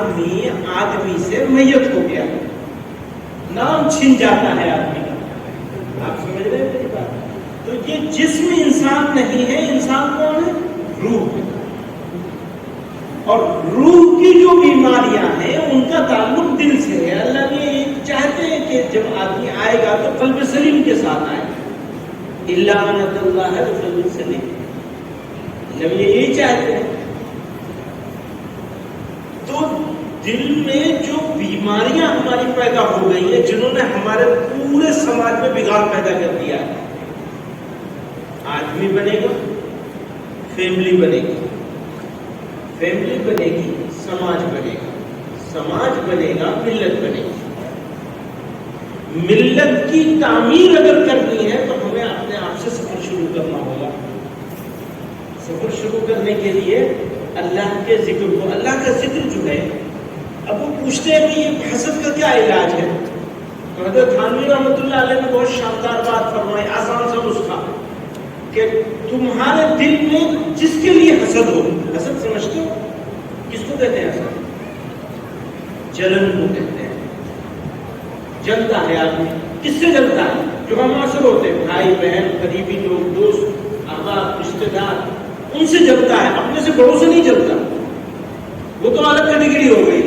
آدمی سے میت ہو گیا، نام چھن جاتا ہے آدمی کا. آپ سمجھ رہے ہیں میری بات؟ تو یہ جسم انسان نہیں ہے، انسان کون ہے؟ روح. اور روح کی جو بیماریاں ہیں ان کا تعلق دل سے ہے. اللہ نے یہ چاہتے ہیں کہ جب آدمی آئے گا تو قلب سلیم کے ساتھ آئے. الا من اتى الله بقلب سلیم. جب یہ یہی چاہتے ہیں تو دل میں جو بیماریاں ہماری پیدا ہو گئی ہیں، جنہوں نے ہمارے پورے سماج میں بگاڑ پیدا کر دیا ہے. آدمی بنے گا، فیملی بنے گی، فیملی بنے گی، سماج بنے گا، سماج بنے گا، ملت بنے گی. ملت کی تعمیر اگر کرنی ہے تو ہمیں اپنے آپ سے سفر شروع کرنا ہوگا. سفر شروع کرنے کے لیے اللہ کے ذکر کو، اللہ کا ذکر جو ہے، اب وہ پوچھتے ہیں کہ یہ حسد کا کیا علاج ہے؟ تو حضرت تھانوی رحمۃ اللہ علیہ نے بہت شاندار بات فرمائی، آسان سا نسخہ، کہ تمہارے دل میں جس کے لیے حسد ہو، حسد سمجھتے ہو کس کو کہتے ہیں؟ حسد جلن کو کہتے ہیں. جلتا ہے آدمی، کس سے جلتا ہے؟ جو ہم معاشر ہوتے ہیں، بھائی بہن، قریبی لوگ، دوست، احباب، رشتے دار، ان سے جلتا ہے. اپنے سے بڑوں سے نہیں جلتا، وہ تو الگ کیٹیگری ہو گئی.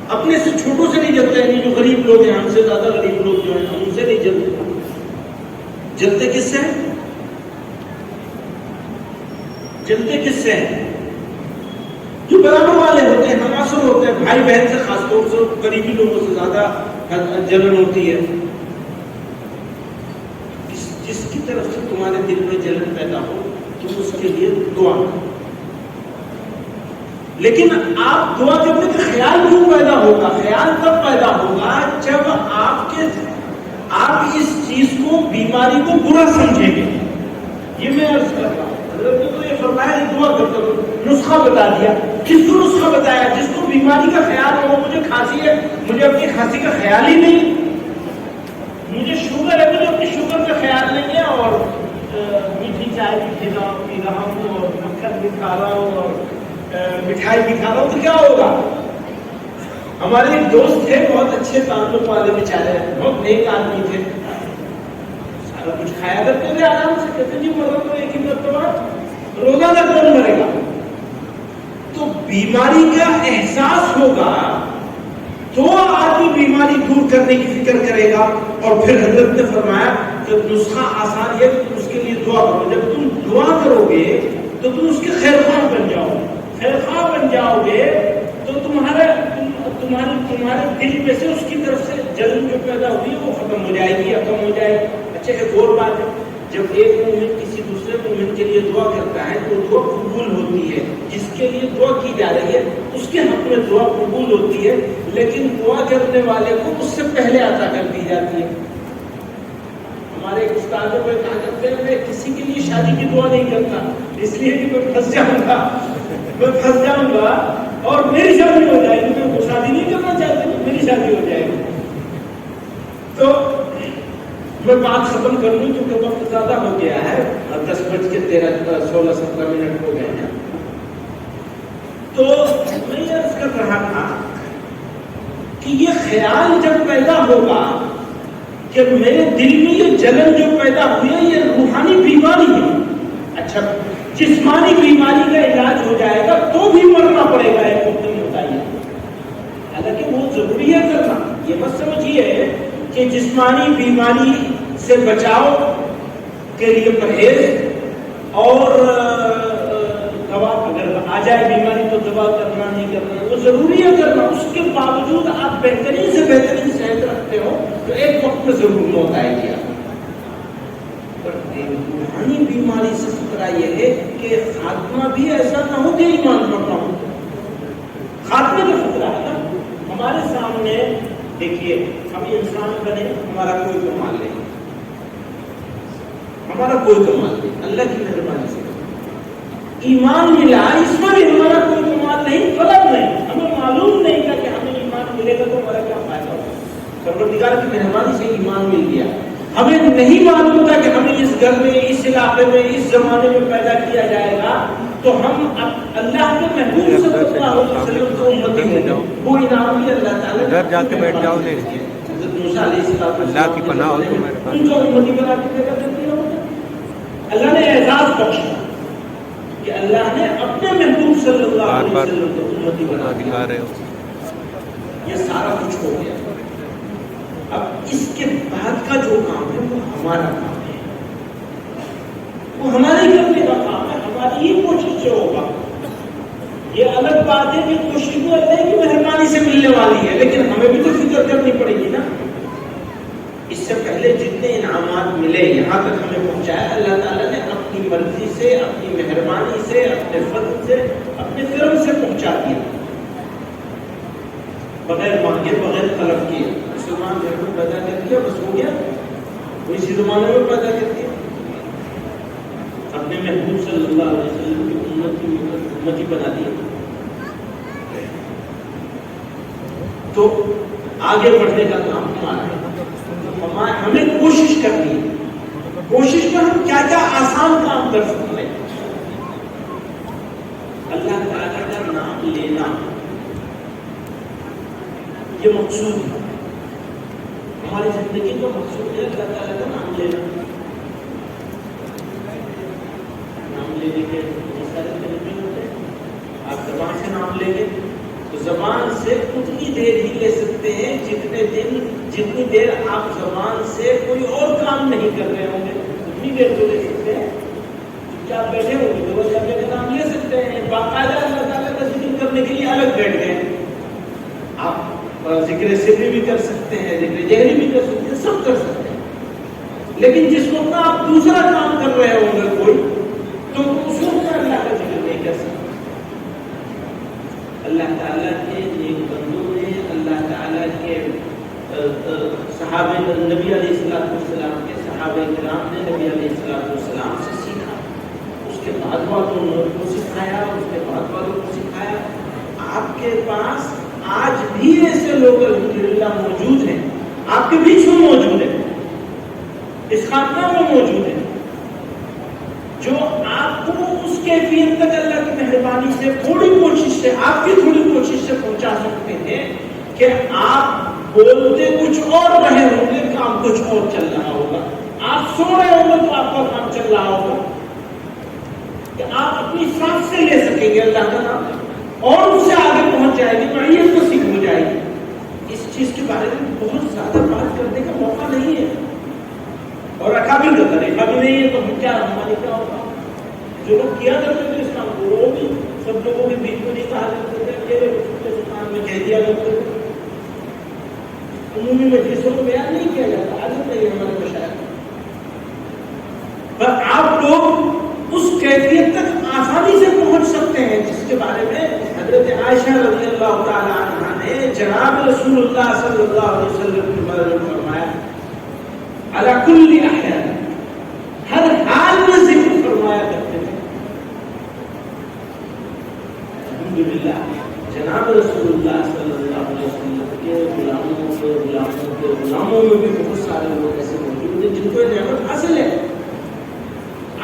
اپنے سے چھوٹوں سے نہیں جلتا ہے. جو غریب لوگ ہیں، ہم سے زیادہ غریب لوگ جو ہیں، ہم ان سے نہیں جلتے. جلتے کس سے؟ جلتے کس سے ہیں؟ جو برابر والے ہوتے ہیں، ہماسر ہوتے ہیں، بھائی بہن سے، خاص طور سے قریبی لوگوں سے زیادہ جلن ہوتی ہے. جس کی طرف سے تمہارے دل میں جلن پیدا ہو تم اس کے لیے دعا کرو. لیکن آپ دعا کرنے کا خیال کیوں پیدا ہوگا؟ خیال تب پیدا ہوگا جب آپ اس چیز کو، بیماری کو برا سمجھیں گے. یہ میں عرض کر رہا ہوں، حضرت نے تو یہ فرمایا دعا کرتے ہو، نسخہ بتا دیا. کس کو نسخہ بتایا؟ جس کو بیماری کا خیال ہو. مجھے کھانسی ہے، مجھے اپنی کھانسی کا خیال ہی نہیں. مجھے شوگر ہے، مجھے اپنی شوگر کا خیال نہیں ہے، اور میٹھی چائے بھی پی رہا ہوں، اور مکھن بھی کھا رہا ہوں، اور مٹھائی بھی کھا رہا ہوں، تو کیا ہوگا؟ ہمارے ایک دوست تھے، بہت اچھے تعلق والے بیچارے، بہت نیک آدمی تھے، سارا کچھ کھایا کرتے تھے آرام سے. کہتے جی مرا تو ایک ہی مرتبہ، روزانہ کون مرے گا؟ تو بیماری کا احساس ہوگا تو آدمی بیماری دور کرنے کی فکر کرے گا. اور پھر حضرت نے فرمایا کہ نسخہ آسان ہے، تم اس کے لیے دعا کرو. جب تم دعا کرو گے تو تم اس کے خیر خواہ بن جاؤ گے. خیر خواہ بن جاؤ گے تو تمہارے دل میں سے اس کی طرف سے جلن جو پیدا ہوئی ہے وہ ختم ہو جائے گی یا کم ہو جائے گی. اچھا ایک اور بات ہے، جب ایک مومن کسی دوسرے مومن کے لیے دعا کرتا ہے تو دعا قبول ہوتی ہے. جس کے لیے دعا کی جا رہی ہے اس کے حق میں دعا قبول ہوتی ہے، لیکن دعا کرنے والے کو اس سے پہلے عطا کر دی جاتی ہے. ہمارے ایک استادوں کو کہا کرتے ہیں میں کسی کے لیے شادی کی دعا نہیں کرتا، اس لیے کہ میں پھنس جاؤں گا اور میری شادی ہو جائے گی. میں وہ شادی نہیں کرنا چاہتی، میری شادی ہو جائے گی. تو میں بات ختم کر لوں کیونکہ وقت زیادہ ہو گیا ہے، 10:16-17 ہو گئے ہیں. تو میں یہ عرض کر رہا تھا کہ یہ خیال جب پیدا ہوگا کہ میرے دل میں یہ جلن جو پیدا ہوئی ہے یہ روحانی بیماری ہے. اچھا جسمانی بیماری کا علاج ہو جائے گا تو بھی مرنا پڑے گا، ایک وقت نہیں ہوتا ہے. حالانکہ وہ ضروری ہے کرنا. یہ مت سمجھیے کہ جسمانی بیماری سے بچاؤ کے لیے پرہیز اور دوا، اگر آ جائے بیماری تو دوا کرنا نہیں کرنا، وہ ضروری ہے کرنا. اس کے باوجود آپ بہترین سے بہترین صحت رکھتے ہو تو ایک وقت میں ضرور موت آئے گی. روحانی بیماری سے خطرہ یہ ہے کہ خاتمہ بھی ایسا نہ ہو کہ ایمان پر نہ ہو. خاتمے کا خطرہ ہے نا ہمارے سامنے. دیکھیے ہم انسان بنے، ہمارا کوئی کمال نہیں، ہمارا کوئی کمال نہیں، اللہ کی مہربانی سے ایمان ملا، اس میں ہمارا کوئی کمال نہیں، طلب نہیں. ہمیں معلوم نہیں تھا کہ ہمیں ایمان ملے گا تو ہمارا کیا فائدہ ہوگا. پروردگار کی مہربانی سے ایمان مل گیا. ہمیں نہیں معلوم تھا کہ ہمیں اس گھر میں، اس علاقے میں، اس زمانے میں پیدا کیا جائے گا تو ہم اللہ کے محبوب صلی اللہ علیہ وسلم کو امتی ہوں گے. بھی اللہ تعالیٰ ادھر جا کے بیٹھ جاؤ نہیں رہیے، حضرت موسیٰ علیہ السلام اللہ کی پناہ ہو تمہارے پاس۔ ان کو امتی بنا کے دے کر دیتی ہے۔ اللہ نے اعزاز بخشا کہ اللہ نے اپنے محبوب صلی اللہ علیہ وسلم کو امتی بنا دکھا رہے ہو۔ یہ سارا کچھ ہو گیا، اب اس کے بعد کا جو کام ہے وہ ہمارا کام ہے، وہ ہمارے کرنے کا کام ہے، ہماری ہی کوشش سے ہوگا۔ یہ الگ بات ہے کہ کوشش تو اللہ کی مہربانی سے ملنے والی ہے، لیکن ہمیں بھی تو فکر کرنی پڑے گی نا۔ اس سے پہلے جتنے انعامات ملے یہاں تک ہمیں پہنچایا اللہ تعالیٰ نے اپنی مرضی سے، اپنی مہربانی سے، اپنے فضل سے، اپنے کرم سے پہنچا دیا، بغیر مانگے، بغیر طلب کیے۔ مسلمان گھر میں پیدا کر دیا، بس ہو گیا، وہ اسی زمانے میں پیدا کر دیا، اپنے محبوب صلی اللہ علیہ وسلم کی امتی بنا دیا۔ تو آگے بڑھنے کا کام ہمارا ہے، ہمیں کوشش کرنی ہے، کوشش میں ہم کیا کیا آسان کام کر سکتے ہیں۔ اللہ تعالیٰ کا نام لینا یہ مقصود ہے، ہماری زندگی کا مقصود ہے اللہ تعالیٰ کا نام لینا۔ نام لینے کے بہت سارے طریقے ہوتے ہیں، آپ زبان سے نام لیں گے تو زبان سے اتنی دیر ہی لے سکتے ہیں جتنی دیر آپ زبان سے کوئی اور کام نہیں کر رہے ہوں گے، اتنی دیر تو لے سکتے ہیں۔ کیا بیٹھے ہوں گے تو اللہ کا نام لے سکتے ہیں، باقاعدہ اللہ تعالیٰ کا ذکر کرنے کے لیے الگ بیٹھ گئے، آپ ذکر سری بھی کر سکتے ہیں، ذکر جہری بھی کر سکتے ہیں، سب کر سکتے ہیں۔ لیکن جس وقت آپ دوسرا کام کر رہے ہوں گے کوئی، تو اس وقت اللہ کا ذکر نہیں کر سکتے۔ اللہ تعالیٰ کے نیک بندوں نے، اللہ تعالیٰ کے صحابہ نبی علیہ السلام کے صحابہ کرام نے نبی علیہ السلام سے سیکھا، اس کے بعد والوں کو سکھایا، اس کے بعد والوں کو سکھایا۔ آپ کے پاس آج بھی ایسے لوگ الحمدللہ موجود ہیں، آپ کے بیچ میں موجود ہیں، اس خاندان میں موجود ہیں، جو آپ کو اس کیفیت تک اللہ کی مہربانی سے تھوڑی کوشش سے، آپ کی تھوڑی کوشش سے پہنچا سکتے ہیں کہ آپ بولتے کچھ اور رہے ہوں گے، کام کچھ اور چل رہا ہوگا۔ آپ سو رہے ہوں گے تو آپ کا کام چل رہا ہوگا، کہ آپ اپنی سانس سے لے سکیں گے اللہ کا نام، اور اس سے آگے پہنچ جائے گی، معیت تو سیکھ ہو جائے گی۔ اس چیز کے بارے میں بہت زیادہ بات کرنے کا موقع نہیں ہے، اور اکابر کا طریقہ بھی نہیں ہے، تو ہم کیا، ہماری کیا ہوگا؟ جو لوگ کیا کرتے تھے اس کام کو، وہ بھی سب لوگوں کے بیچ میں نہیں کہا کرتے تھے، اکیلے دکان میں کہہ دیا کرتے تھے، عمومی مجلسوں کو بیان نہیں کیا جاتا، عادت نہیں ہے ہمارے مشاہد۔ پر آپ لوگ اس کیفیت تک آسانی سے پہنچ سکتے ہیں جس کے بارے میں حضرت عائشہ رضی اللہ تعالی عنہا نے جناب رسول اللہ صلی اللہ علیہ وسلم کے بارے میں فرمایا، علی کل احیان، ہر حال میں ذکر فرمایا کرتے تھے۔ الحمدللہ جناب رسول اللہ صلی اللہ علیہ وسلم کے غلاموں میں بھی بہت سارے لوگ ایسے موجود ہیں جن کو یہ نعمت حاصل ہے۔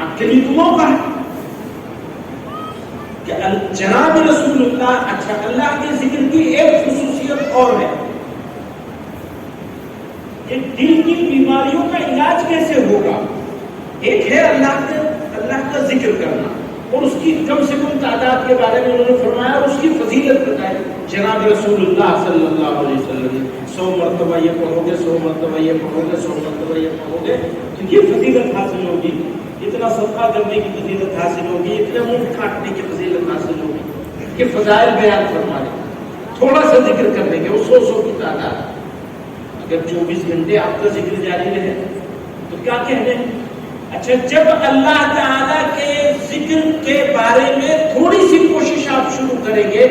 آپ کے لیے تو موقع ہے کہ جناب رسول اللہ، اچھا اللہ کے ذکر کی ایک خصوصیت اور ہے کہ دل کی بیماریوں کا علاج کیسے ہوگا۔ ایک ہے اللہ کا ذکر کرنا، اور اس کی کم سے کم تعداد کے بارے میں انہوں نے فرمایا اور اس کی فضیلت بتائی۔ جناب رسول اللہ صلی اللہ علیہ وسلم 100 مرتبہ یہ پڑھو گے، 100 مرتبہ یہ پڑھو گے، 100 مرتبہ یہ پڑھو گے تو یہ فضیلت حاصل ہوگی، اتنا صدقہ کرنے کی فضیلت حاصل ہوگی، اتنے منہ کاٹنے کی فضیلت حاصل ہوگی، کہ فضائل بیان فرما دیں۔ تھوڑا سا ذکر کرنے کے، وہ 100 کی تعداد، اگر 24 گھنٹے آپ کا ذکر جاری رہے تو کیا کہنے۔ اچھا، جب اللہ تعالیٰ کے ذکر کے بارے میں تھوڑی سی کوشش آپ شروع کریں گے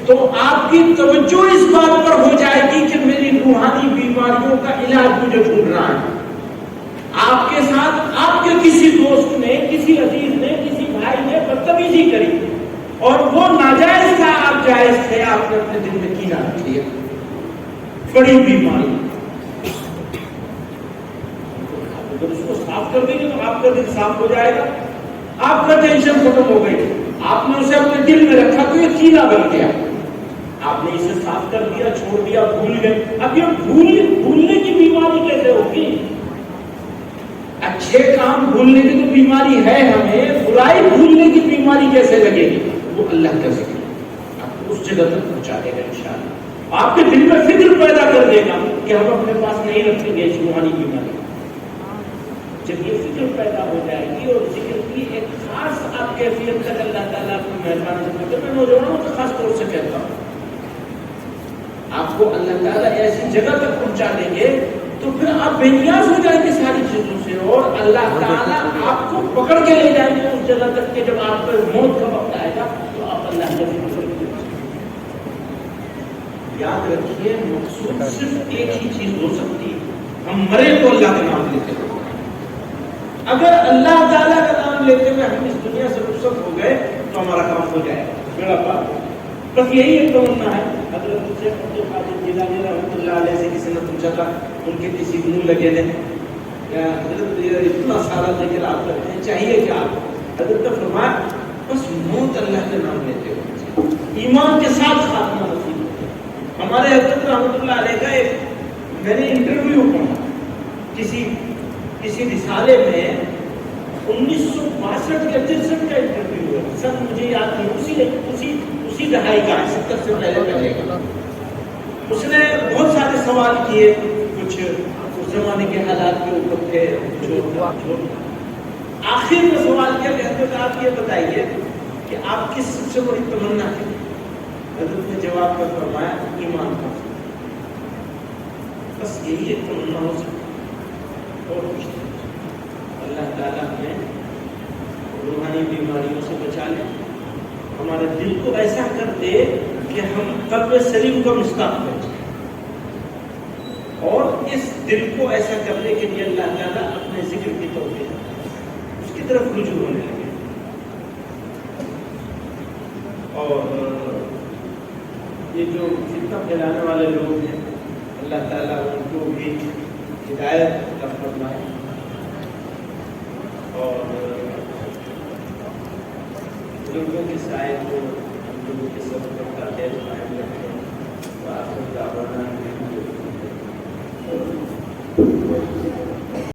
تو آپ کی توجہ اس بات پر ہو جائے گی کہ میری روحانی بیماریوں کا علاج مجھے ڈھونڈ رہا ہے۔ آپ کے ساتھ آپ کے کسی دوست نے، کسی عزیز نے، کسی بھائی نے بدتمیزی کری اور وہ ناجائز تھا، آپ جائز تھے، آپ نے اپنے دل میں کینہ رکھ لیا، بڑی بیماری۔ اگر اس کو صاف کر دیں گے تو آپ کا دل صاف ہو جائے گا، آپ کا ٹینشن ختم ہو گئی۔ آپ نے اسے اپنے دل میں رکھا تو یہ کینہ بن گیا، آپ نے اسے صاف کر دیا، چھوڑ دیا، بھول گئے. اب یہ بھولنے کی بیماری کیسے ہوگی؟ اچھے کام بھولنے کی تو بیماری ہے ہمیں، برائی بھولنے کی بیماری کیسے لگے گی؟ وہ اللہ کا ذکر آپ کو اس جگہ تک پہنچا دے گا انشاءاللہ. آپ کے دل میں فکر پیدا کر دے گا کہ ہم اپنے پاس نہیں رکھیں گے اس روحانی بیماری. جب یہ فکر پیدا ہو جائے گی اور ذکر کی ایک خاص آپ کیفیت تک اللہ تعالیٰ کو مہربانی سے میں نوجوانوں کو خاص طور سے کہتا ہوں، آپ کو اللہ تعالیٰ ایسی جگہ تک پہنچا دیں گے تو پھر آپ بے نیاز ہو جائیں گے ساری چیزوں سے، اور اللہ تعالیٰ آپ کو پکڑ کے لے جائیں گے اس جگہ تک کہ جب آپ پر موت کا وقت آئے گا تو آپ اللہ کے ذکر کریں گے. یاد رکھیے مقصود صرف ایک ہی چیز ہو سکتی ہے، ہم مرے تو اللہ کا نام لیتے ہیں. اگر اللہ تعالیٰ کا نام لیتے ہوئے ہم اس دنیا سے رخصت ہو گئے تو ہمارا کام ہو جائے گا. میرا بات بس یہی ایک تمنا ہے. حضرت شیخ عبد القادر جیلانی رحمۃ اللہ علیہ سے کسی نے پوچھا تھا، ان کے کسی منہ لگے نے حضرت اتنا سارا ذکر آپ کرتے ہیں چاہیے کیا؟ حضرت نے فرمایا بس موت اللہ کے نام لیتے ہو، ایمان کے ساتھ خاتمہ نصیب ہو. ہمارے حضرت رحمۃ اللہ علیہ کا ایک میں نے انٹرویو پڑھا کسی رسالے میں 1962 یا 63 کا انٹرویو ہے، سب مجھے یاد نہیں، اسی دہائی کا ہے، 70 سے پہلے کا. اس نے بہت سارے سوال کیے، کچھ اس زمانے کے حالات کے اوپر تھے، آخر میں سوال کیا کہ حضرت آپ یہ بتائیے کہ آپ کی سب سے بڑی تمنا ہے؟ حضرت نے جواب میں فرمایا ایمان کا. بس یہی ایک تمنا ہو سکتی اور کچھ نہیں. اللہ تعالیٰ ہمیں روحانی بیماریوں سے بچا لے، ہمارے دل کو ایسا کر دے کہ ہم قلب سلیم کا مستحق بن جائیں، اور اس دل کو ایسا کر دے کہ یہ اللہ تعالیٰ اپنے ذکر کی توفیق اس کی طرف رجوع ہونے لگے. اور یہ جو فتنہ پھیلانے والے لوگ ہیں اللہ تعالیٰ ان کو بھی ہدایت عطا فرمائے، اور بزرگوں کے سائے کو ہم لوگوں کے سب کا دیر قائم رکھیں. وآخر دعوانا